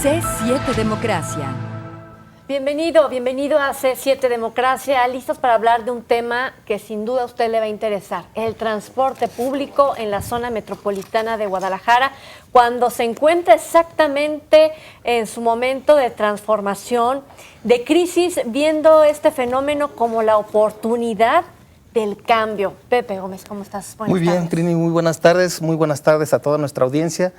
C7 Democracia. Bienvenido a C7 Democracia, listos para hablar de un tema que sin duda a usted le va a interesar, el transporte público en la zona metropolitana de Guadalajara, cuando se encuentra exactamente en su momento de transformación, de crisis, viendo este fenómeno como la oportunidad del cambio. Pepe Gómez, ¿cómo estás? Muy bien, Trini, muy buenas tardes a toda nuestra audiencia.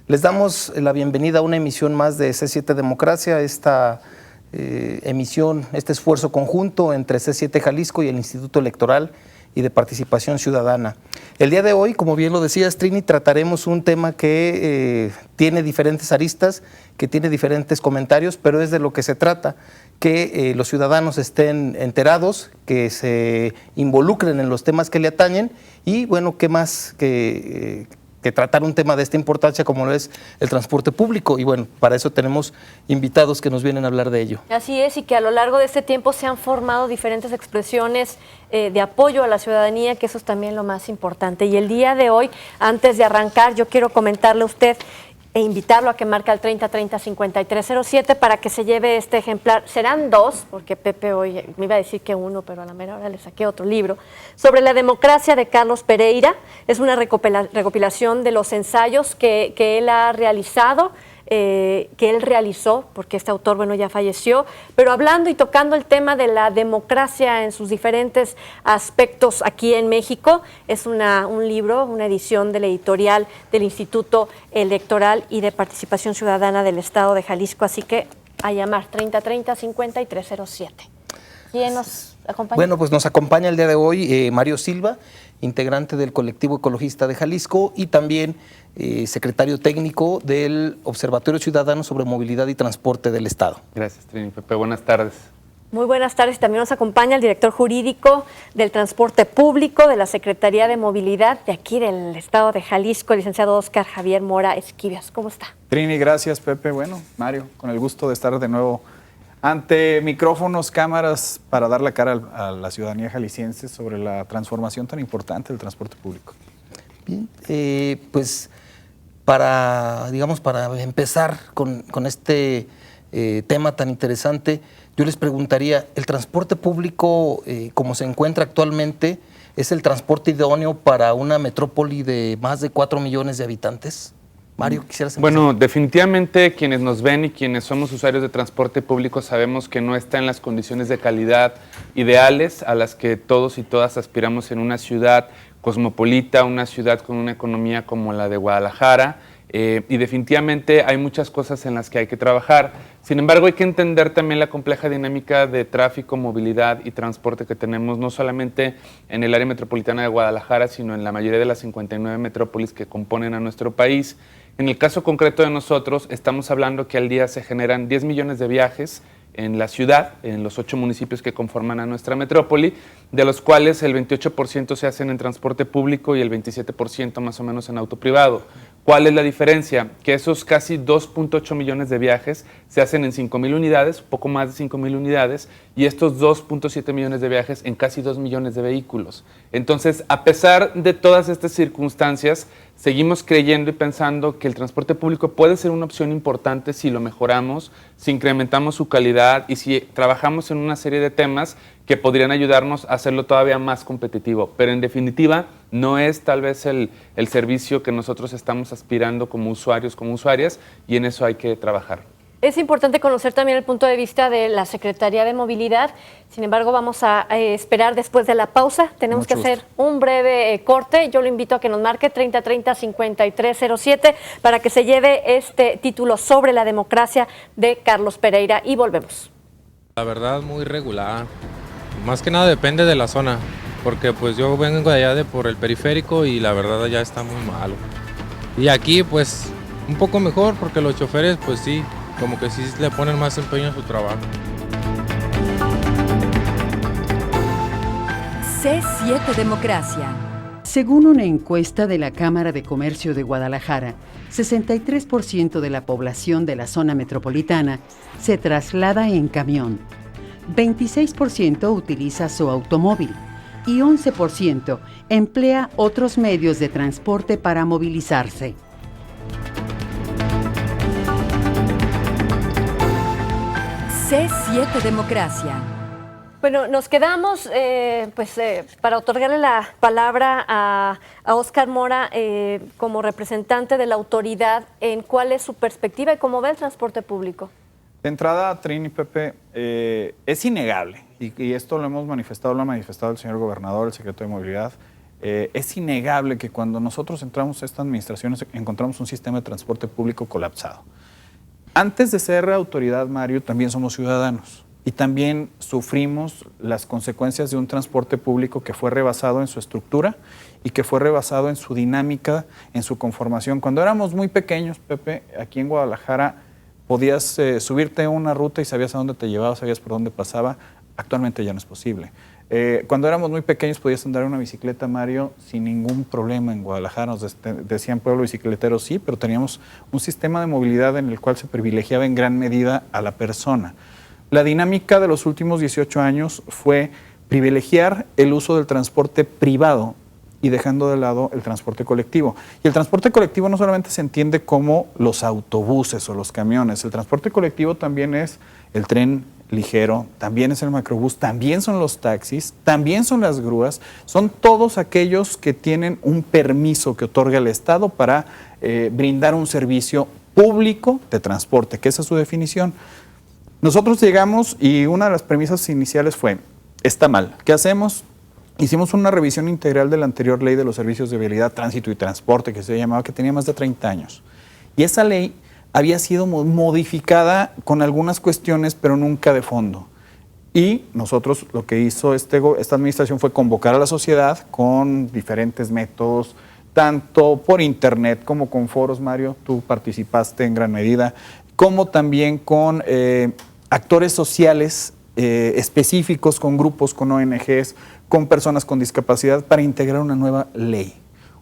Les damos la bienvenida a una emisión más de C7 Democracia, esta emisión, este esfuerzo conjunto entre C7 Jalisco y el Instituto Electoral y de Participación Ciudadana. El día de hoy, como bien lo decías, Trini, trataremos un tema que tiene diferentes aristas, que tiene diferentes comentarios, pero es de lo que se trata, que los ciudadanos estén enterados, que se involucren en los temas que le atañen y, bueno, qué más que tratar un tema de esta importancia como lo es el transporte público. Y bueno, para eso tenemos invitados que nos vienen a hablar de ello. Así es, y que a lo largo de este tiempo se han formado diferentes expresiones de apoyo a la ciudadanía, que eso es también lo más importante. Y el día de hoy, antes de arrancar, yo quiero comentarle a usted e invitarlo a que marque al 3030-5307 para que se lleve este ejemplar. Serán dos, porque Pepe hoy me iba a decir que uno, pero a la mera hora le saqué otro libro, sobre la democracia de Carlos Pereira. Es una recopilación de los ensayos que él ha realizado, que él realizó, porque este autor, bueno, ya falleció, pero hablando y tocando el tema de la democracia en sus diferentes aspectos aquí en México. Es un libro, una edición de la editorial del Instituto Electoral y de Participación Ciudadana del Estado de Jalisco, así que a llamar 3030-5307. ¿Quién nos acompaña? Bueno, pues nos acompaña el día de hoy Mario Silva, integrante del Colectivo Ecologista de Jalisco y también secretario técnico del Observatorio Ciudadano sobre Movilidad y Transporte del Estado. Gracias, Trini. Pepe, buenas tardes. Muy buenas tardes. También nos acompaña el director jurídico del Transporte Público de la Secretaría de Movilidad de aquí del Estado de Jalisco, el licenciado Óscar Javier Mora Esquivias. ¿Cómo está? Trini, gracias, Pepe. Bueno, Mario, con el gusto de estar de nuevo ante micrófonos, cámaras, para dar la cara a la ciudadanía jalisciense sobre la transformación tan importante del transporte público. Bien, pues para empezar con este tema tan interesante, yo les preguntaría, ¿el transporte público como se encuentra actualmente es el transporte idóneo para una metrópoli de más de 4 millones de habitantes? Mario, ¿quisieras empezar? Bueno, definitivamente quienes nos ven y quienes somos usuarios de transporte público sabemos que no está en las condiciones de calidad ideales a las que todos y todas aspiramos en una ciudad cosmopolita, una ciudad con una economía como la de Guadalajara. Y definitivamente hay muchas cosas en las que hay que trabajar. Sin embargo, hay que entender también la compleja dinámica de tráfico, movilidad y transporte que tenemos, no solamente en el área metropolitana de Guadalajara, sino en la mayoría de las 59 metrópolis que componen a nuestro país. En el caso concreto de nosotros, estamos hablando que al día se generan 10 millones de viajes en la ciudad, en los 8 municipios que conforman a nuestra metrópoli, de los cuales el 28% se hacen en transporte público y el 27% más o menos en auto privado. ¿Cuál es la diferencia? Que esos casi 2.8 millones de viajes se hacen en 5,000 unidades, poco más de 5,000 unidades, y estos 2.7 millones de viajes en casi 2 millones de vehículos. Entonces, a pesar de todas estas circunstancias, seguimos creyendo y pensando que el transporte público puede ser una opción importante si lo mejoramos, si incrementamos su calidad y si trabajamos en una serie de temas que podrían ayudarnos a hacerlo todavía más competitivo. Pero en definitiva, no es tal vez el servicio que nosotros estamos aspirando como usuarios, como usuarias, y en eso hay que trabajar. Es importante conocer también el punto de vista de la Secretaría de Movilidad. Sin embargo, vamos a esperar después de la pausa. Tenemos que hacer un breve corte. Yo lo invito a que nos marque 3030-5307 para que se lleve este título sobre la democracia de Carlos Pereira y volvemos. La verdad, muy regular. Más que nada depende de la zona, porque pues yo vengo de allá por el periférico y la verdad allá está muy malo. Y aquí pues un poco mejor porque los choferes pues sí, como que sí le ponen más empeño a su trabajo. C7 Democracia. Según una encuesta de la Cámara de Comercio de Guadalajara, 63% de la población de la zona metropolitana se traslada en camión, 26% utiliza su automóvil y 11% emplea otros medios de transporte para movilizarse. C7 Democracia. Bueno, nos quedamos para otorgarle la palabra a Óscar Mora como representante de la autoridad en cuál es su perspectiva y cómo ve el transporte público. De entrada, Trini, Pepe, es innegable, y esto lo ha manifestado el señor gobernador, el secretario de Movilidad, es innegable que cuando nosotros entramos a esta administración encontramos un sistema de transporte público colapsado. Antes de ser autoridad, Mario, también somos ciudadanos. Y también sufrimos las consecuencias de un transporte público que fue rebasado en su estructura y que fue rebasado en su dinámica, en su conformación. Cuando éramos muy pequeños, Pepe, aquí en Guadalajara, podías subirte a una ruta y sabías a dónde te llevaba, sabías por dónde pasaba. Actualmente ya no es posible. Cuando éramos muy pequeños podías andar en una bicicleta, Mario, sin ningún problema en Guadalajara. Nos decían pueblo bicicletero, sí, pero teníamos un sistema de movilidad en el cual se privilegiaba en gran medida a la persona. La dinámica de los últimos 18 años fue privilegiar el uso del transporte privado y dejando de lado el transporte colectivo. Y el transporte colectivo no solamente se entiende como los autobuses o los camiones, el transporte colectivo también es el tren ligero, también es el macrobús, también son los taxis, también son las grúas, son todos aquellos que tienen un permiso que otorga el Estado para brindar un servicio público de transporte, que esa es su definición. Nosotros llegamos y una de las premisas iniciales fue, está mal, ¿qué hacemos? Hicimos una revisión integral de la anterior ley de los servicios de vialidad, tránsito y transporte, que se llamaba, que tenía más de 30 años. Y esa ley había sido modificada con algunas cuestiones, pero nunca de fondo. Y nosotros lo que hizo esta administración fue convocar a la sociedad con diferentes métodos, tanto por internet como con foros, Mario, tú participaste en gran medida, como también con actores sociales específicos, con grupos, con ONGs, con personas con discapacidad, para integrar una nueva ley.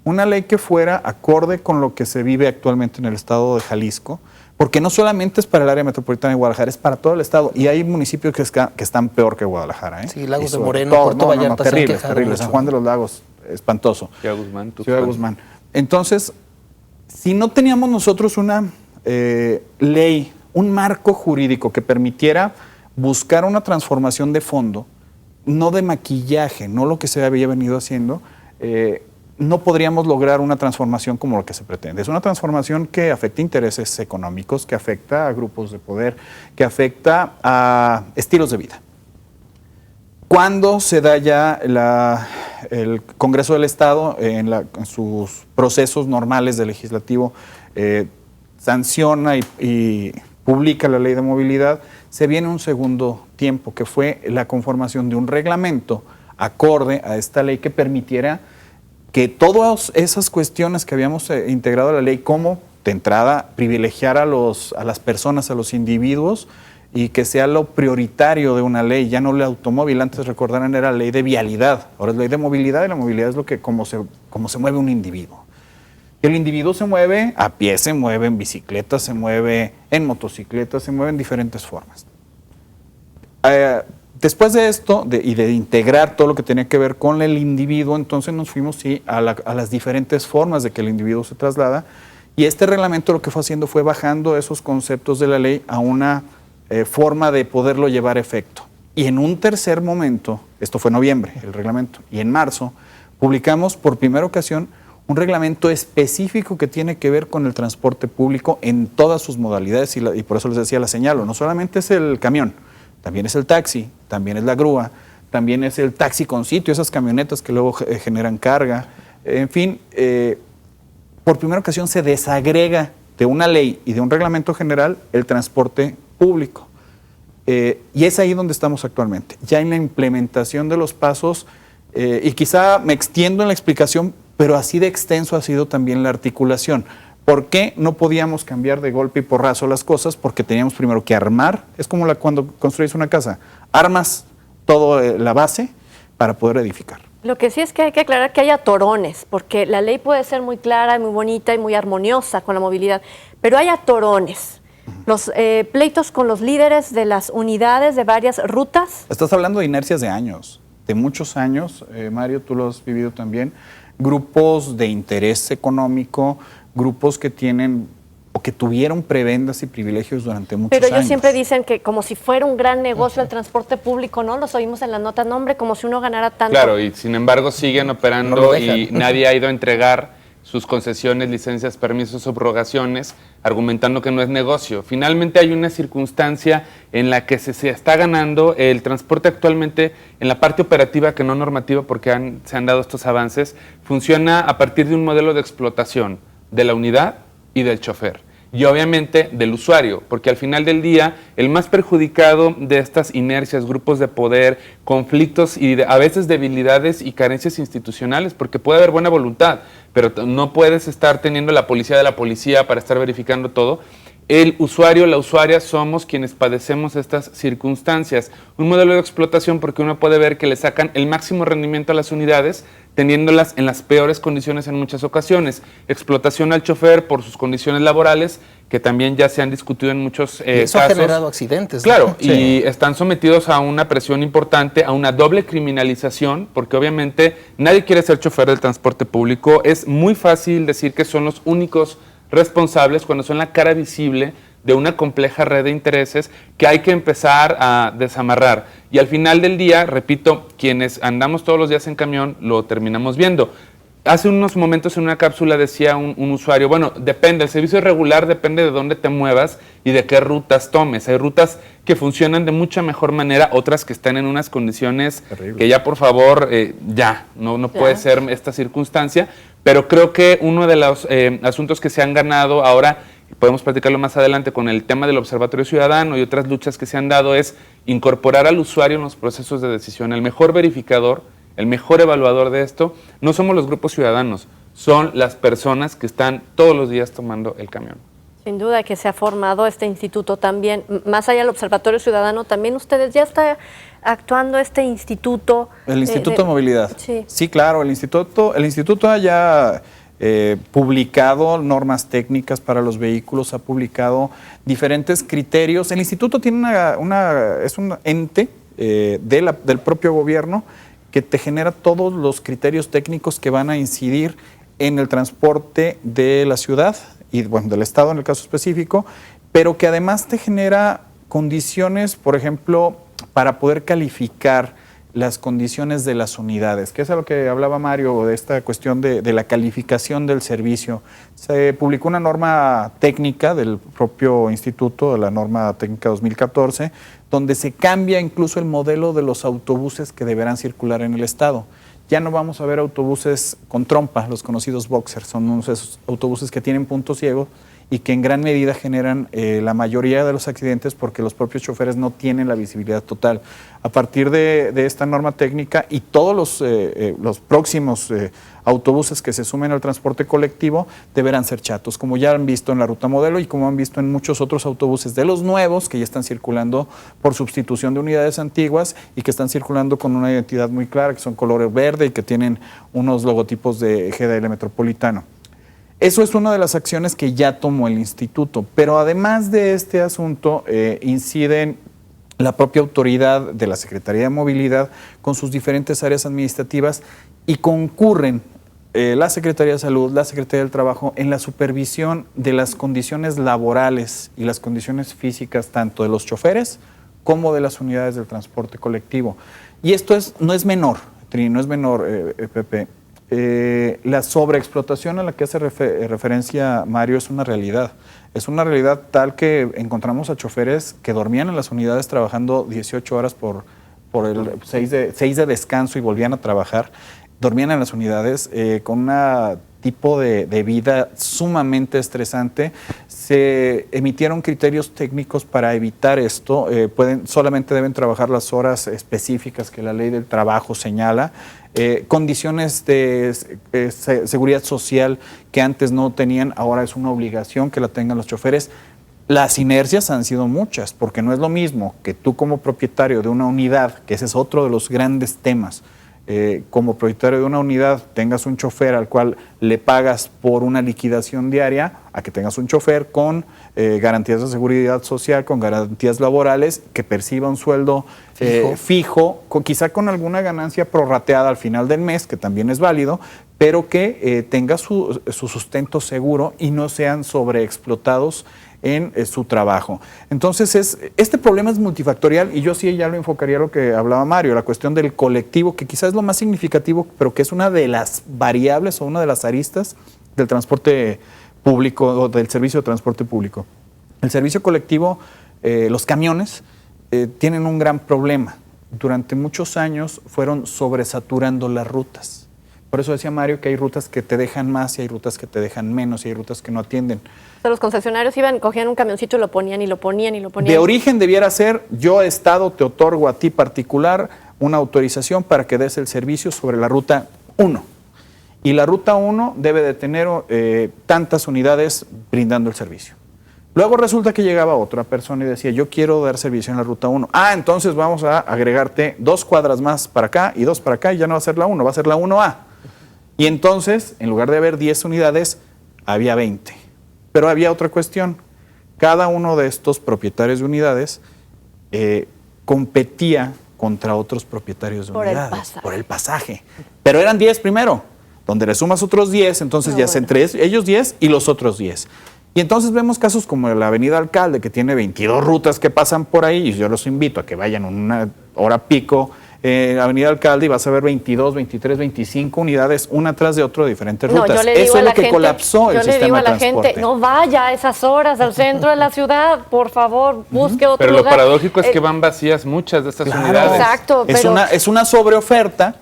Una ley que fuera acorde con lo que se vive actualmente en el estado de Jalisco, porque no solamente es para el área metropolitana de Guadalajara, es para todo el estado. Y hay municipios que están peor que Guadalajara. Sí, Lagos de Moreno, Puerto Vallarta. Terrible. San Juan de los Lagos, espantoso. Ciudad Guzmán. Entonces, si no teníamos nosotros una ley, un marco jurídico que permitiera buscar una transformación de fondo, no de maquillaje, no lo que se había venido haciendo, no podríamos lograr una transformación como lo que se pretende. Es una transformación que afecta intereses económicos, que afecta a grupos de poder, que afecta a estilos de vida. ¿Cuándo se da ya el Congreso del Estado en sus procesos normales de legislativo, sanciona y publica la ley de movilidad? Se viene un segundo tiempo, que fue la conformación de un reglamento acorde a esta ley que permitiera que todas esas cuestiones que habíamos integrado a la ley, como de entrada privilegiar a las personas, a los individuos, y que sea lo prioritario de una ley, ya no la automóvil. Antes, recordarán, era ley de vialidad, ahora es ley de movilidad, y la movilidad es cómo se mueve un individuo. El individuo se mueve a pie, se mueve en bicicleta, se mueve en motocicleta, se mueve en diferentes formas. Después de esto y de integrar todo lo que tenía que ver con el individuo, entonces nos fuimos a las diferentes formas de que el individuo se traslada, y este reglamento lo que fue haciendo fue bajando esos conceptos de la ley a una forma de poderlo llevar a efecto. Y en un tercer momento, esto fue en noviembre, el reglamento, y en marzo publicamos por primera ocasión un reglamento específico que tiene que ver con el transporte público en todas sus modalidades, y por eso les decía, la señalo, no solamente es el camión, también es el taxi, también es la grúa, también es el taxi con sitio, esas camionetas que luego generan carga. En fin, por primera ocasión se desagrega de una ley y de un reglamento general el transporte público. Y es ahí donde estamos actualmente, ya en la implementación de los pasos, y quizá me extiendo en la explicación, pero así de extenso ha sido también la articulación. ¿Por qué no podíamos cambiar de golpe y porrazo las cosas? Porque teníamos primero que armar, es como cuando construyes una casa, armas toda la base para poder edificar. Lo que sí es que hay que aclarar que hay atorones, porque la ley puede ser muy clara, muy bonita y muy armoniosa con la movilidad, pero hay atorones. Los pleitos con los líderes de las unidades de varias rutas. Estás hablando de inercias de años, de muchos años, Mario, tú lo has vivido también, grupos de interés económico, grupos que tienen o que tuvieron prebendas y privilegios durante muchos Pero años. ellos siempre dicen que como si fuera un gran negocio el transporte público, ¿no? Los oímos en la nota, no, hombre, como si uno ganara tanto. Claro, y sin embargo siguen No operando lo dejan. y nadie ha ido a entregar sus concesiones, licencias, permisos, subrogaciones, argumentando que no es negocio. Finalmente hay una circunstancia en la que se está ganando el transporte actualmente en la parte operativa, que no normativa, porque se han dado estos avances, funciona a partir de un modelo de explotación de la unidad y del chofer. Y obviamente del usuario, porque al final del día el más perjudicado de estas inercias, grupos de poder, conflictos y a veces debilidades y carencias institucionales, porque puede haber buena voluntad, pero no puedes estar teniendo la policía de la policía para estar verificando todo. El usuario, la usuaria, somos quienes padecemos estas circunstancias. Un modelo de explotación porque uno puede ver que le sacan el máximo rendimiento a las unidades, teniéndolas en las peores condiciones en muchas ocasiones. Explotación al chofer por sus condiciones laborales, que también ya se han discutido en muchos Eso casos. ha generado accidentes. Claro, ¿no? Sí. y están sometidos a una presión importante, a una doble criminalización, porque obviamente nadie quiere ser chofer del transporte público. Es muy fácil decir que son los únicos responsables cuando son la cara visible de una compleja red de intereses que hay que empezar a desamarrar. Y al final del día, repito, quienes andamos todos los días en camión lo terminamos viendo. Hace unos momentos en una cápsula decía un usuario, bueno, depende, el servicio regular depende de dónde te muevas y de qué rutas tomes. Hay rutas que funcionan de mucha mejor manera, otras que están en unas condiciones Terrible. que ya por favor, no puede ser esta circunstancia, pero creo que uno de los asuntos que se han ganado ahora, podemos platicarlo más adelante con el tema del Observatorio Ciudadano y otras luchas que se han dado, es incorporar al usuario en los procesos de decisión. El mejor verificador, el mejor evaluador de esto, no somos los grupos ciudadanos, son las personas que están todos los días tomando el camión. Sin duda que se ha formado este instituto también, más allá del Observatorio Ciudadano, también ustedes ya está actuando este instituto. El Instituto de Movilidad. Sí. Sí, claro, el instituto ha publicado normas técnicas para los vehículos, ha publicado diferentes criterios. El instituto tiene es un ente del propio gobierno que te genera todos los criterios técnicos que van a incidir en el transporte de la ciudad y bueno, del estado en el caso específico, pero que además te genera condiciones, por ejemplo, para poder calificar las condiciones de las unidades, que es a lo que hablaba Mario, de esta cuestión de la calificación del servicio. Se publicó una norma técnica del propio instituto, la norma técnica 2014, donde se cambia incluso el modelo de los autobuses que deberán circular en el estado. Ya no vamos a ver autobuses con trompa, los conocidos boxers, son esos autobuses que tienen puntos ciegos y que en gran medida generan la mayoría de los accidentes porque los propios choferes no tienen la visibilidad total. A partir de esta norma técnica y todos los próximos autobuses que se sumen al transporte colectivo deberán ser chatos, como ya han visto en la ruta modelo y como han visto en muchos otros autobuses de los nuevos que ya están circulando por sustitución de unidades antiguas y que están circulando con una identidad muy clara, que son color verde y que tienen unos logotipos de GDL Metropolitano. Eso es una de las acciones que ya tomó el instituto, pero además de este asunto inciden la propia autoridad de la Secretaría de Movilidad con sus diferentes áreas administrativas y concurren la Secretaría de Salud, la Secretaría del Trabajo en la supervisión de las condiciones laborales y las condiciones físicas tanto de los choferes como de las unidades del transporte colectivo. Y esto no es menor, Trini, no es menor, Pepe. La sobreexplotación a la que hace referencia Mario es una realidad. Es una realidad tal que encontramos a choferes que dormían en las unidades trabajando 18 horas por el 6 de descanso y volvían a trabajar. Dormían en las unidades con un tipo de vida sumamente estresante. Se emitieron criterios técnicos para evitar esto. Solamente deben trabajar las horas específicas que la ley del trabajo señala. Condiciones de seguridad social que antes no tenían, ahora es una obligación que la tengan los choferes. Las inercias han sido muchas, porque no es lo mismo que tú como propietario de una unidad, que ese es otro de los grandes temas, como propietario de una unidad tengas un chofer al cual le pagas por una liquidación diaria, a que tengas un chofer con garantías de seguridad social, con garantías laborales, que perciba un sueldo fijo quizá con alguna ganancia prorrateada al final del mes, que también es válido, pero que tenga su sustento seguro y no sean sobreexplotados en su trabajo. Entonces, este problema es multifactorial y yo sí ya lo enfocaría a lo que hablaba Mario, la cuestión del colectivo, que quizás es lo más significativo, pero que es una de las variables o una de las aristas del transporte público o del servicio de transporte público. El servicio colectivo, los camiones, tienen un gran problema. Durante muchos años fueron sobresaturando las rutas. Por eso decía Mario que hay rutas que te dejan más y hay rutas que te dejan menos y hay rutas que no atienden. O sea, los concesionarios cogían un camioncito y lo ponían y lo ponían y lo ponían. De origen debiera ser, yo Estado te otorgo a ti particular una autorización para que des el servicio sobre la ruta 1. Y la ruta 1 debe de tener tantas unidades brindando el servicio. Luego resulta que llegaba otra persona y decía, yo quiero dar servicio en la ruta 1. Entonces vamos a agregarte 2 cuadras más para acá y 2 para acá y ya no va a ser la 1, va a ser la 1A. Y entonces, en lugar de haber 10 unidades, había 20. Pero había otra cuestión. Cada uno de estos propietarios de unidades competía contra otros propietarios de unidades por el pasaje. Pero eran 10 primero, donde le sumas otros 10, entonces es entre ellos 10 y los otros 10. Y entonces vemos casos como la Avenida Alcalde, que tiene 22 rutas que pasan por ahí, y yo los invito a que vayan una hora pico, Avenida Alcalde, y vas a ver 22, 23, 25 unidades, una tras de otra de diferentes rutas. Eso es lo que colapsó el sistema de transporte. Yo le digo a la gente, no vaya a esas horas al centro de la ciudad, por favor, busque otro lugar. Pero lo paradójico es que van vacías muchas de estas unidades. Exacto. Es una sobreoferta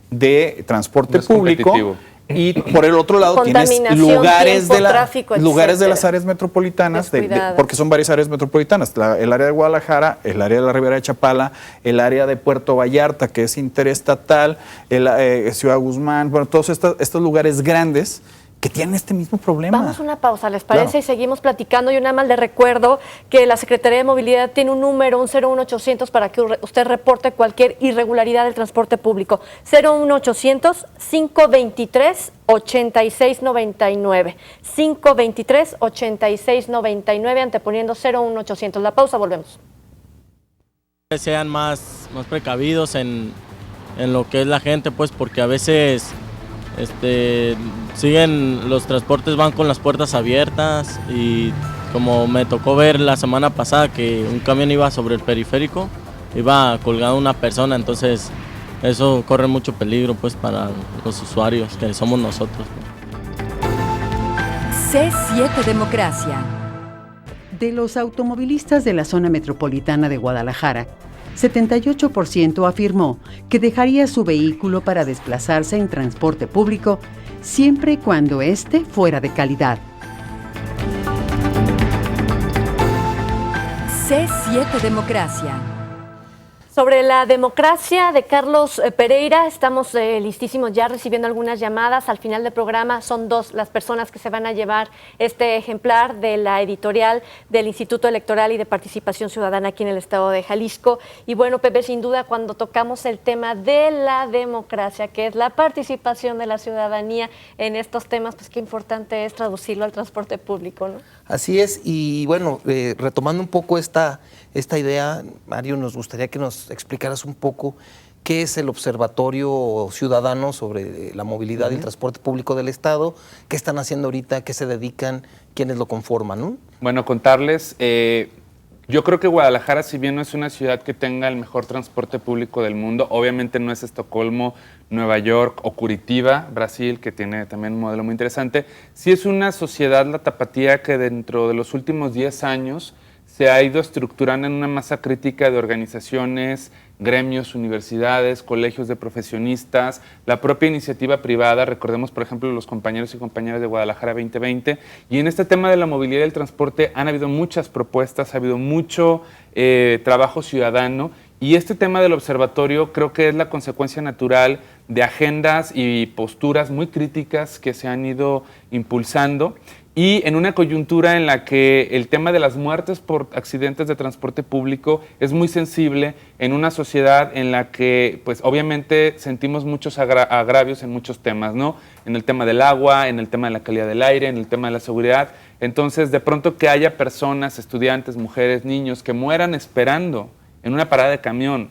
de transporte público. Y por el otro lado tienes lugares de las áreas metropolitanas, porque son varias áreas metropolitanas, el área de Guadalajara, el área de la Ribera de Chapala, el área de Puerto Vallarta, que es interestatal, Ciudad Guzmán, bueno, todos estos lugares grandes que tienen este mismo problema. Vamos a una pausa, ¿les parece? Claro. Y seguimos platicando. Yo nada más le recuerdo que la Secretaría de Movilidad tiene un número, un 01800, para que usted reporte cualquier irregularidad del transporte público. 01800-523-8699. 523-8699, anteponiendo 01800. La pausa, volvemos. Sean más precavidos en lo que es la gente, pues, porque a veces siguen, los transportes van con las puertas abiertas, y como me tocó ver la semana pasada que un camión iba sobre el periférico, iba colgado una persona, entonces eso corre mucho peligro, pues, para los usuarios, que somos nosotros. C7 Democracia. De los automovilistas de la zona metropolitana de Guadalajara, 78% afirmó que dejaría su vehículo para desplazarse en transporte público siempre y cuando éste fuera de calidad. C7 Democracia. Sobre la democracia de Carlos Pereira, estamos listísimos ya recibiendo algunas llamadas. Al final del programa son 2 las personas que se van a llevar este ejemplar de la editorial del Instituto Electoral y de Participación Ciudadana aquí en el estado de Jalisco. Y bueno, Pepe, sin duda, cuando tocamos el tema de la democracia, que es la participación de la ciudadanía en estos temas, pues qué importante es traducirlo al transporte público, ¿no? Así es, y bueno, retomando un poco esta idea, Mario, nos gustaría que nos explicaras un poco qué es el Observatorio Ciudadano sobre la movilidad y el transporte público del Estado, qué están haciendo ahorita, qué se dedican, quiénes lo conforman, ¿no? Bueno, contarles, yo creo que Guadalajara, si bien no es una ciudad que tenga el mejor transporte público del mundo, obviamente no es Estocolmo, Nueva York o Curitiba, Brasil, que tiene también un modelo muy interesante. Sí es una sociedad, la tapatía, que dentro de los últimos 10 años se ha ido estructurando en una masa crítica de organizaciones, gremios, universidades, colegios de profesionistas, la propia iniciativa privada, recordemos por ejemplo los compañeros y compañeras de Guadalajara 2020, y en este tema de la movilidad y el transporte han habido muchas propuestas, ha habido mucho trabajo ciudadano, y este tema del observatorio creo que es la consecuencia natural de agendas y posturas muy críticas que se han ido impulsando. y en una coyuntura en la que el tema de las muertes por accidentes de transporte público es muy sensible en una sociedad en la que, pues, obviamente sentimos muchos agravios en muchos temas, ¿no? En el tema del agua, en el tema de la calidad del aire, en el tema de la seguridad. Entonces, de pronto que haya personas, estudiantes, mujeres, niños, que mueran esperando en una parada de camión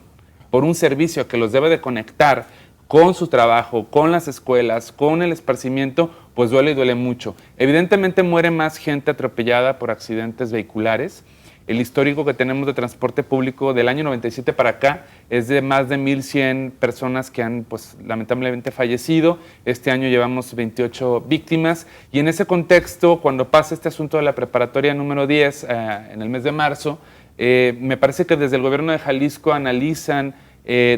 por un servicio que los debe de conectar con su trabajo, con las escuelas, con el esparcimiento, pues duele y duele mucho. Evidentemente muere más gente atropellada por accidentes vehiculares. El histórico que tenemos de transporte público del año 97 para acá es de más de 1,100 personas que han, pues, lamentablemente fallecido. Este año llevamos 28 víctimas y en ese contexto, cuando pasa este asunto de la preparatoria número 10 en el mes de marzo, me parece que desde el gobierno de Jalisco analizan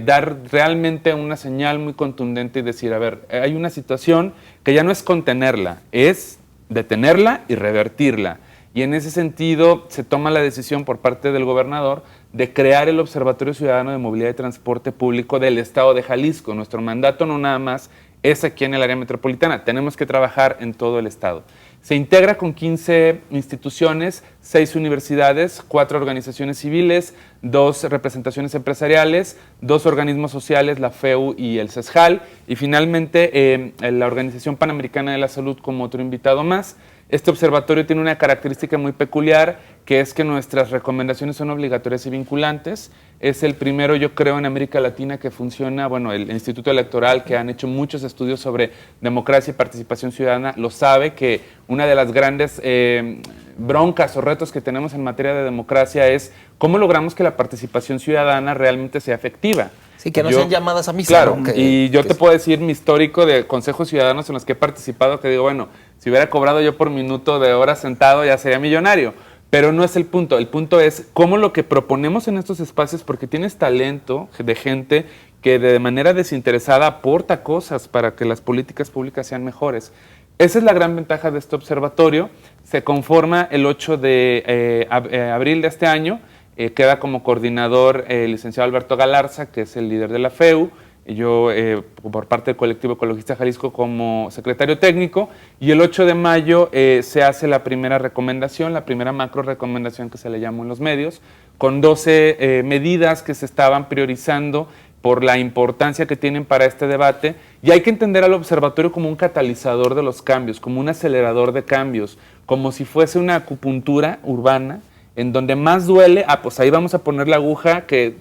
dar realmente una señal muy contundente y decir, a ver, hay una situación que ya no es contenerla, es detenerla y revertirla. Y en ese sentido se toma la decisión por parte del gobernador de crear el Observatorio Ciudadano de Movilidad y Transporte Público del Estado de Jalisco. Nuestro mandato no nada más es aquí en el área metropolitana, tenemos que trabajar en todo el estado. Se integra con 15 instituciones, 6 universidades, 4 organizaciones civiles, 2 representaciones empresariales, 2 organismos sociales, la FEU y el CESJAL, y finalmente la Organización Panamericana de la Salud como otro invitado más. Este observatorio tiene una característica muy peculiar, que es que nuestras recomendaciones son obligatorias y vinculantes. Es el primero, yo creo, en América Latina que funciona, bueno, el Instituto Electoral, que han hecho muchos estudios sobre democracia y participación ciudadana, lo sabe, que una de las grandes broncas o retos que tenemos en materia de democracia es cómo logramos que la participación ciudadana realmente sea efectiva. Sí, que no sean llamadas a misa. Claro, ¿no? y yo te puedo decir mi histórico de consejos ciudadanos en los que he participado, que digo, bueno, si hubiera cobrado yo por minuto de hora sentado ya sería millonario, pero no es el punto es cómo lo que proponemos en estos espacios, porque tienes talento de gente que de manera desinteresada aporta cosas para que las políticas públicas sean mejores. Esa es la gran ventaja de este observatorio. Se conforma el 8 de abril de este año. Queda como coordinador el licenciado Alberto Galarza, que es el líder de la FEU, y yo por parte del colectivo Ecologista Jalisco como secretario técnico, y el 8 de mayo se hace la primera recomendación, la primera macro recomendación que se le llamó en los medios, con 12 medidas que se estaban priorizando por la importancia que tienen para este debate, y hay que entender al observatorio como un catalizador de los cambios, como un acelerador de cambios, como si fuese una acupuntura urbana, en donde más duele, pues ahí vamos a poner la aguja que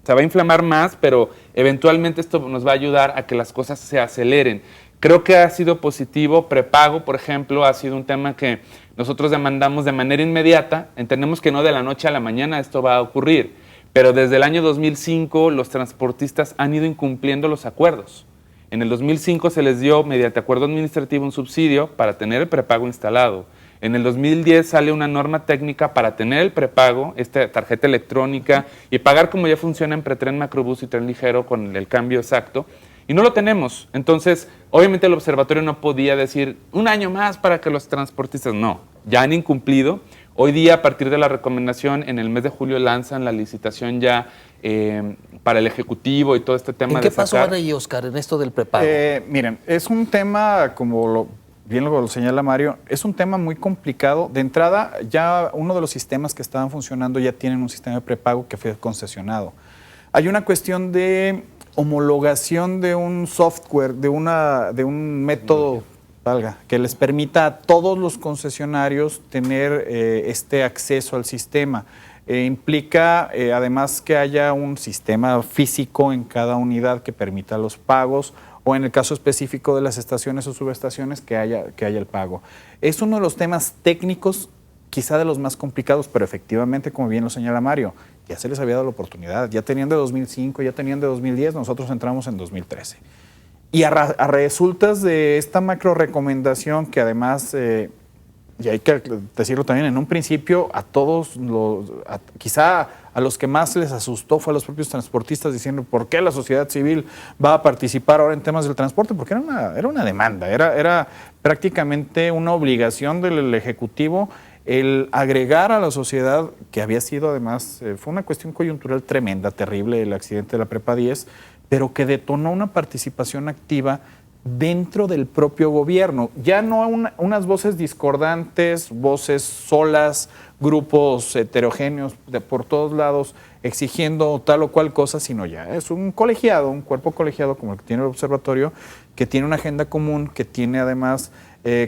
se va a inflamar más, pero eventualmente esto nos va a ayudar a que las cosas se aceleren. Creo que ha sido positivo. Prepago, por ejemplo, ha sido un tema que nosotros demandamos de manera inmediata. Entendemos que no de la noche a la mañana esto va a ocurrir, pero desde el año 2005 los transportistas han ido incumpliendo los acuerdos. En el 2005 se les dio, mediante acuerdo administrativo, un subsidio para tener el prepago instalado. En el 2010 sale una norma técnica para tener el prepago, esta tarjeta electrónica, y pagar como ya funciona en pretren, macrobús y tren ligero con el cambio exacto. Y no lo tenemos. Entonces, obviamente el observatorio no podía decir un año más para que los transportistas, no, ya han incumplido. Hoy día, a partir de la recomendación, en el mes de julio lanzan la licitación ya para el Ejecutivo y todo este tema. ¿En qué paso van ahí, Oscar, en esto del prepago? Miren, es un tema, como bien lo señala Mario, es un tema muy complicado. De entrada, ya uno de los sistemas que estaban funcionando ya tienen un sistema de prepago que fue concesionado. Hay una cuestión de homologación de un software, de un método que les permita a todos los concesionarios tener este acceso al sistema. Implica además que haya un sistema físico en cada unidad que permita los pagos, o en el caso específico de las estaciones o subestaciones que haya el pago. Es uno de los temas técnicos, quizá de los más complicados, pero efectivamente, como bien lo señala Mario, ya se les había dado la oportunidad, ya tenían de 2005, ya tenían de 2010, nosotros entramos en 2013. Y a resultas de esta macro recomendación que además, y hay que decirlo también, en un principio a todos, quizá a los que más les asustó fue a los propios transportistas diciendo ¿por qué la sociedad civil va a participar ahora en temas del transporte? Porque era una demanda, era prácticamente una obligación del Ejecutivo el agregar a la sociedad, que había sido además, fue una cuestión coyuntural tremenda, terrible, el accidente de la Prepa 10, pero que detonó una participación activa dentro del propio gobierno. Ya no unas voces discordantes, voces solas, grupos heterogéneos por todos lados exigiendo tal o cual cosa, sino ya es un colegiado, un cuerpo colegiado como el que tiene el observatorio, que tiene una agenda común, que tiene además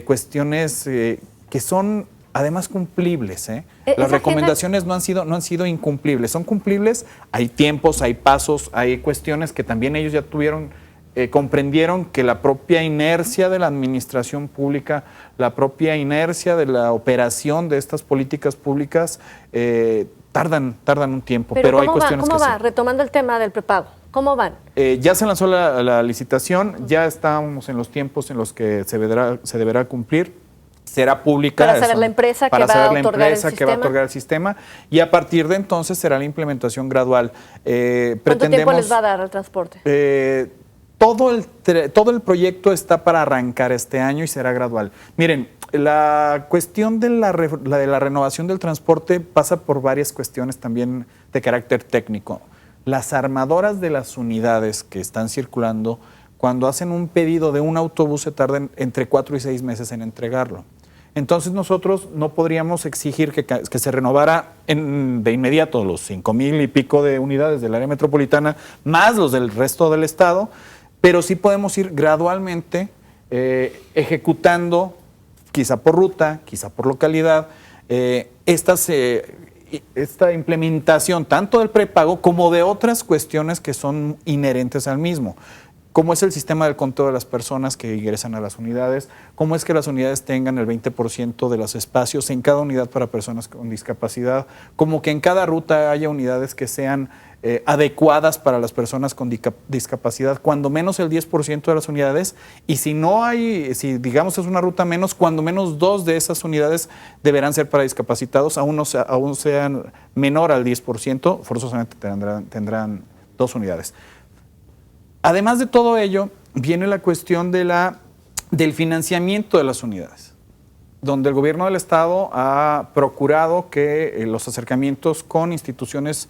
cuestiones que son además cumplibles. Las recomendaciones no han sido incumplibles, son cumplibles, hay tiempos, hay pasos, hay cuestiones que también ellos ya comprendieron que la propia inercia de la administración pública, la propia inercia de la operación de estas políticas públicas tardan un tiempo, pero hay cuestiones ¿Cómo que va? sí. Retomando el tema del prepago, ¿cómo van? Ya se lanzó la licitación, ya estamos en los tiempos en los que se deberá cumplir. Será pública. Para saber la empresa que va a otorgar el sistema. Y a partir de entonces será la implementación gradual. ¿Cuánto tiempo les va a dar al transporte? Todo el proyecto está para arrancar este año y será gradual. Miren, la cuestión de la renovación del transporte pasa por varias cuestiones también de carácter técnico. Las armadoras de las unidades que están circulando, cuando hacen un pedido de un autobús, se tardan entre 4 y 6 meses en entregarlo. Entonces nosotros no podríamos exigir que se renovara de inmediato los 5,000 y pico de unidades del área metropolitana, más los del resto del estado, pero sí podemos ir gradualmente ejecutando, quizá por ruta, quizá por localidad, esta implementación tanto del prepago como de otras cuestiones que son inherentes al mismo. Cómo es el sistema del conteo de las personas que ingresan a las unidades, cómo es que las unidades tengan el 20% de los espacios en cada unidad para personas con discapacidad, como que en cada ruta haya unidades que sean adecuadas para las personas con discapacidad, cuando menos el 10% de las unidades, y si digamos es una ruta menos, cuando menos 2 de esas unidades deberán ser para discapacitados, aún sean menor al 10%, forzosamente tendrán 2 unidades. Además de todo ello, viene la cuestión del financiamiento de las unidades, donde el gobierno del estado ha procurado que los acercamientos con instituciones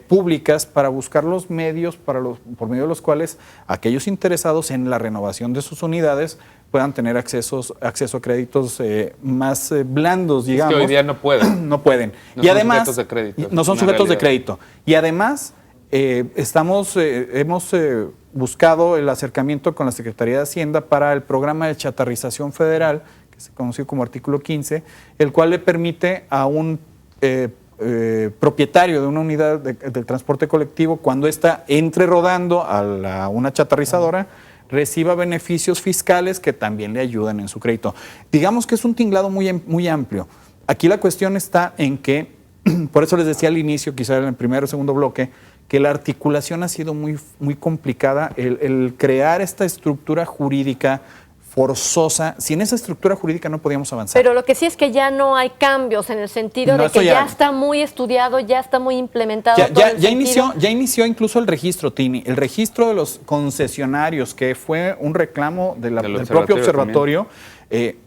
públicas para buscar los medios por medio de los cuales aquellos interesados en la renovación de sus unidades puedan tener acceso a créditos más blandos, digamos. Es que hoy día no pueden. No pueden. No y son además, sujetos de crédito. No son sujetos de crédito. Y además, hemos buscado el acercamiento con la Secretaría de Hacienda para el programa de chatarrización federal, que se conoció como artículo 15, el cual le permite a un propietario de una unidad del transporte colectivo, cuando ésta entre rodando a una chatarrizadora, reciba beneficios fiscales que también le ayudan en su crédito. Digamos que es un tinglado muy amplio. Aquí la cuestión está en que, por eso les decía al inicio, quizá en el primer o segundo bloque, que la articulación ha sido muy complicada, el crear esta estructura jurídica forzosa. Sin esa estructura jurídica no podíamos avanzar. Pero lo que sí es que ya no hay cambios en el sentido de que ya está muy estudiado, ya está muy implementado. Ya inició incluso el registro, Tini, el registro de los concesionarios, que fue un reclamo del propio observatorio.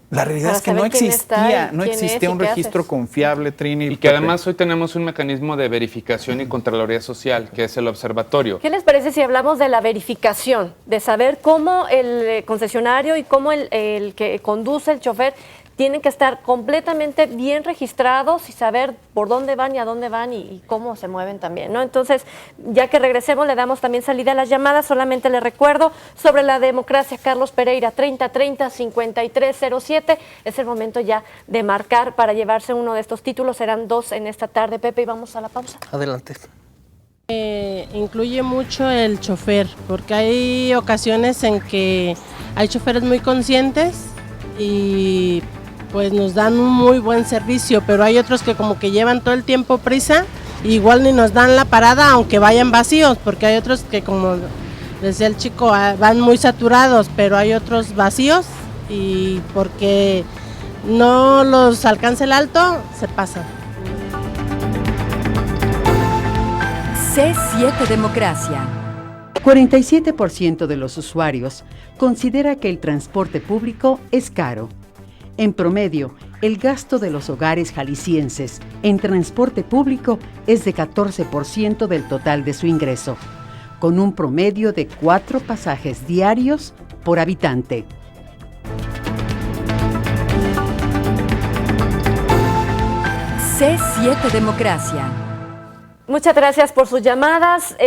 La realidad es que no existía un registro confiable, Trini. Y que además hoy tenemos un mecanismo de verificación y contraloría social, que es el observatorio. ¿Qué les parece si hablamos de la verificación, de saber cómo el concesionario y cómo el que conduce el chofer tienen que estar completamente bien registrados y saber por dónde van y a dónde van y cómo se mueven también, ¿no? Entonces, ya que regresemos, le damos también salida a las llamadas. Solamente le recuerdo sobre la democracia, Carlos Pereira, 3030-5307. Es el momento ya de marcar para llevarse uno de estos títulos. Serán 2 en esta tarde, Pepe, y vamos a la pausa. Adelante. Incluye mucho el chofer, porque hay ocasiones en que hay choferes muy conscientes y pues nos dan un muy buen servicio, pero hay otros que como que llevan todo el tiempo prisa, igual ni nos dan la parada aunque vayan vacíos, porque hay otros que, como decía el chico, van muy saturados, pero hay otros vacíos y porque no los alcanza el alto, se pasan. C7 Democracia. 47% de los usuarios considera que el transporte público es caro. En promedio, el gasto de los hogares jaliscienses en transporte público es de 14% del total de su ingreso, con un promedio de 4 pasajes diarios por habitante. C7 Democracia. Muchas gracias por sus llamadas.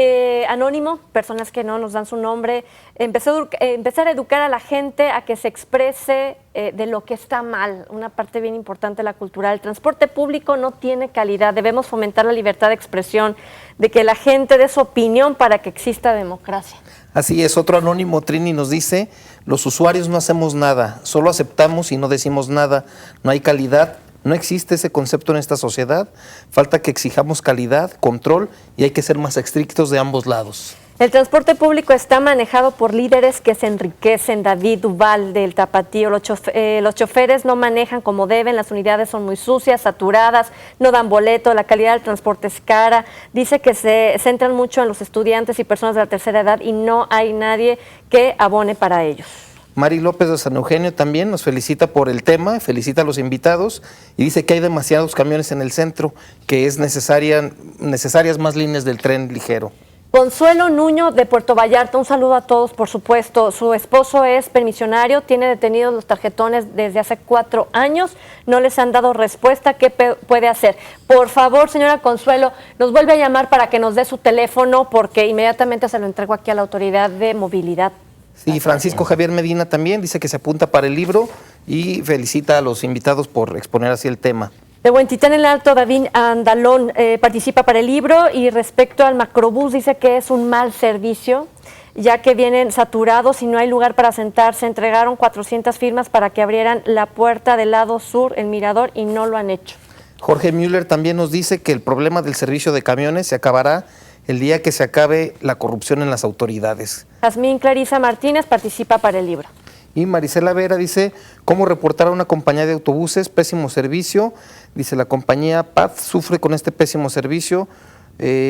Anónimo, personas que no nos dan su nombre, empezar a educar a la gente a que se exprese de lo que está mal, una parte bien importante de la cultura. El transporte público no tiene calidad, debemos fomentar la libertad de expresión, de que la gente dé su opinión para que exista democracia. Así es, otro anónimo, Trini, nos dice, los usuarios no hacemos nada, solo aceptamos y no decimos nada, no hay calidad. No existe ese concepto en esta sociedad, falta que exijamos calidad, control y hay que ser más estrictos de ambos lados. El transporte público está manejado por líderes que se enriquecen. David Duval del Tapatío, los choferes no manejan como deben, las unidades son muy sucias, saturadas, no dan boleto, la calidad del transporte es cara. Dice que se centran mucho en los estudiantes y personas de la tercera edad y no hay nadie que abone para ellos. Mari López de San Eugenio también nos felicita por el tema, felicita a los invitados y dice que hay demasiados camiones en el centro, que es necesarias más líneas del tren ligero. Consuelo Nuño de Puerto Vallarta, un saludo a todos, por supuesto. Su esposo es permisionario, tiene detenidos los tarjetones desde hace 4 años, no les han dado respuesta. ¿Qué puede hacer? Por favor, señora Consuelo, nos vuelve a llamar para que nos dé su teléfono, porque inmediatamente se lo entrego aquí a la Autoridad de Movilidad. Sí, Francisco Javier Medina también dice que se apunta para el libro y felicita a los invitados por exponer así el tema. De Huentitán el Alto, David Andalón participa para el libro y respecto al macrobús dice que es un mal servicio, ya que vienen saturados y no hay lugar para sentarse. Entregaron 400 firmas para que abrieran la puerta del lado sur, el mirador, y no lo han hecho. Jorge Müller también nos dice que el problema del servicio de camiones se acabará el día que se acabe la corrupción en las autoridades. Jazmín Clarisa Martínez participa para el libro. Y Marisela Vera dice, ¿cómo reportar a una compañía de autobuses? Pésimo servicio. Dice, la compañía PAD sufre con este pésimo servicio.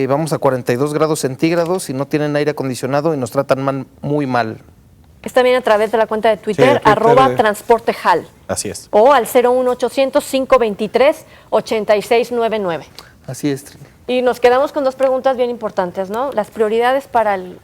Vamos a 42 grados centígrados y no tienen aire acondicionado y nos tratan muy mal. Es también a través de la cuenta de Twitter, @transportejal. Así es. O al 01800-523-8699. Así es. Y nos quedamos con 2 preguntas bien importantes, ¿no? Las prioridades para el...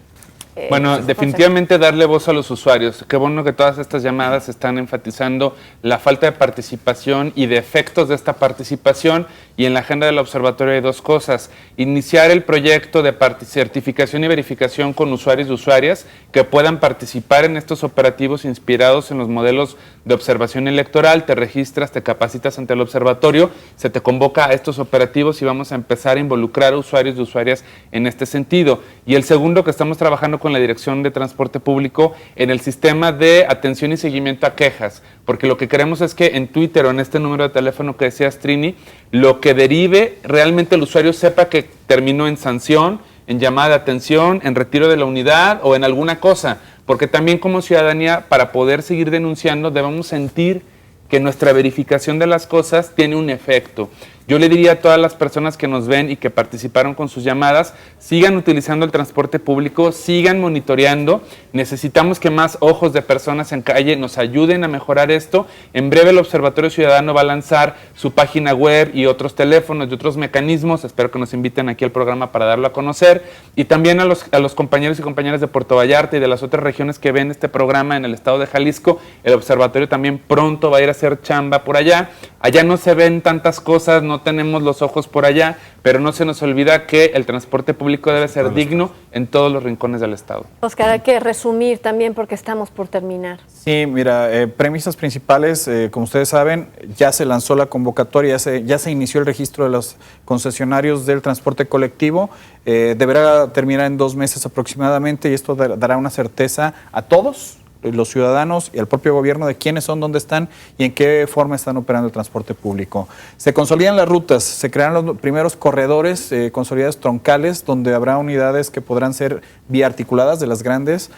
Bueno, definitivamente darle voz a los usuarios. Qué bueno que todas estas llamadas están enfatizando la falta de participación y de efectos de esta participación, y en la agenda del observatorio hay 2 cosas. Iniciar el proyecto de certificación y verificación con usuarios y usuarias que puedan participar en estos operativos inspirados en los modelos de observación electoral. Te registras, te capacitas ante el observatorio, se te convoca a estos operativos y vamos a empezar a involucrar a usuarios y usuarias en este sentido. Y el segundo, que estamos trabajando con la Dirección de Transporte Público en el sistema de atención y seguimiento a quejas, porque lo que queremos es que en Twitter o en este número de teléfono que decías, Trini, lo que derive realmente el usuario sepa que terminó en sanción, en llamada de atención, en retiro de la unidad o en alguna cosa, porque también como ciudadanía, para poder seguir denunciando, debemos sentir que nuestra verificación de las cosas tiene un efecto. Yo le diría a todas las personas que nos ven y que participaron con sus llamadas, sigan utilizando el transporte público, sigan monitoreando. Necesitamos que más ojos de personas en calle nos ayuden a mejorar esto. En breve el Observatorio Ciudadano va a lanzar su página web y otros teléfonos y otros mecanismos. Espero que nos inviten aquí al programa para darlo a conocer. Y también a los compañeros y compañeras de Puerto Vallarta y de las otras regiones que ven este programa en el estado de Jalisco, el Observatorio también pronto va a ir a hacer chamba por allá. Allá no se ven tantas cosas, no tenemos los ojos por allá, pero no se nos olvida que el transporte público debe ser digno en todos los rincones del estado. Oscar, hay que resumir también porque estamos por terminar. Sí, mira, premisas principales, como ustedes saben, ya se lanzó la convocatoria, ya se inició el registro de los concesionarios del transporte colectivo, deberá terminar en 2 meses aproximadamente y esto dará una certeza a todos los ciudadanos y al propio gobierno de quiénes son, dónde están y en qué forma están operando el transporte público. Se consolidan las rutas, se crean los primeros corredores consolidados troncales donde habrá unidades que podrán ser biarticuladas de las grandes.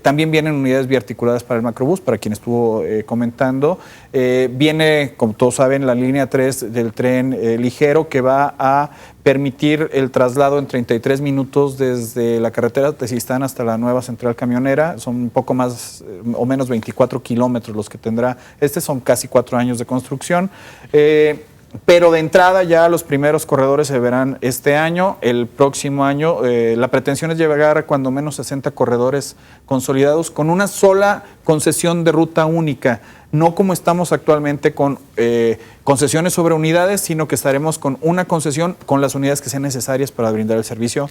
También vienen unidades biarticuladas para el macrobús, para quien estuvo comentando. Viene, como todos saben, la línea 3 del tren ligero que va a permitir el traslado en 33 minutos desde la carretera Tezistán hasta la nueva central camionera. Son un poco más o menos 24 kilómetros los que tendrá. Son casi 4 años de construcción. Pero de entrada ya los primeros corredores se verán este año. El próximo año la pretensión es llegar a cuando menos 60 corredores consolidados con una sola concesión de ruta única. No como estamos actualmente con concesiones sobre unidades, sino que estaremos con una concesión con las unidades que sean necesarias para brindar el servicio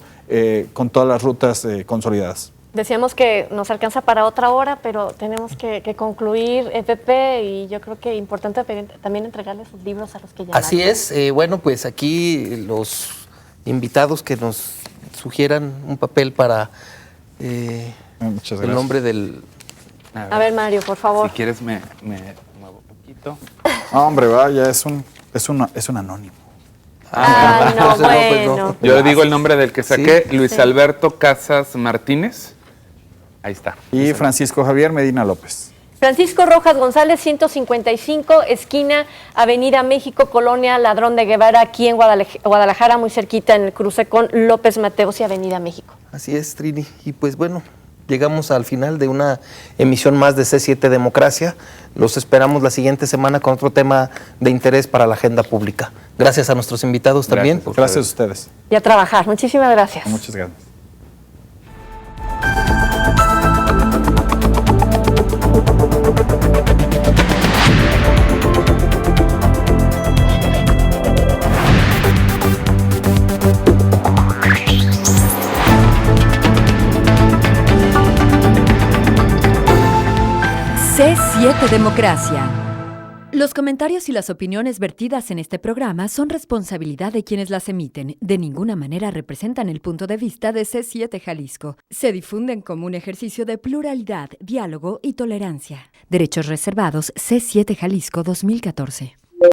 con todas las rutas consolidadas. Decíamos que nos alcanza para otra hora, pero tenemos que concluir, Pepe, y yo creo que es importante también entregarles sus libros a los que llaman. Así es. Bueno, pues aquí los invitados que nos sugieran un papel para Muchas el gracias. nombre del... A ver, Mario, por favor. Si quieres me muevo un poquito. No, hombre, vaya, es un anónimo. Ah, no, Entonces, pues, bueno. Yo digo el nombre del que saqué, Sí. Luis Alberto Casas Martínez. Ahí está. Y Francisco Javier Medina López. Francisco Rojas González, 155, esquina Avenida México, Colonia Ladrón de Guevara, aquí en Guadalajara, muy cerquita en el cruce con López Mateos y Avenida México. Así es, Trini. Y pues bueno, llegamos al final de una emisión más de C7 Democracia. Los esperamos la siguiente semana con otro tema de interés para la agenda pública. Gracias a nuestros invitados también. Gracias a ustedes. Y a trabajar. Muchísimas gracias. Muchas gracias. C7 Democracia. Los comentarios y las opiniones vertidas en este programa son responsabilidad de quienes las emiten. De ninguna manera representan el punto de vista de C7 Jalisco. Se difunden como un ejercicio de pluralidad, diálogo y tolerancia. Derechos reservados C7 Jalisco 2014.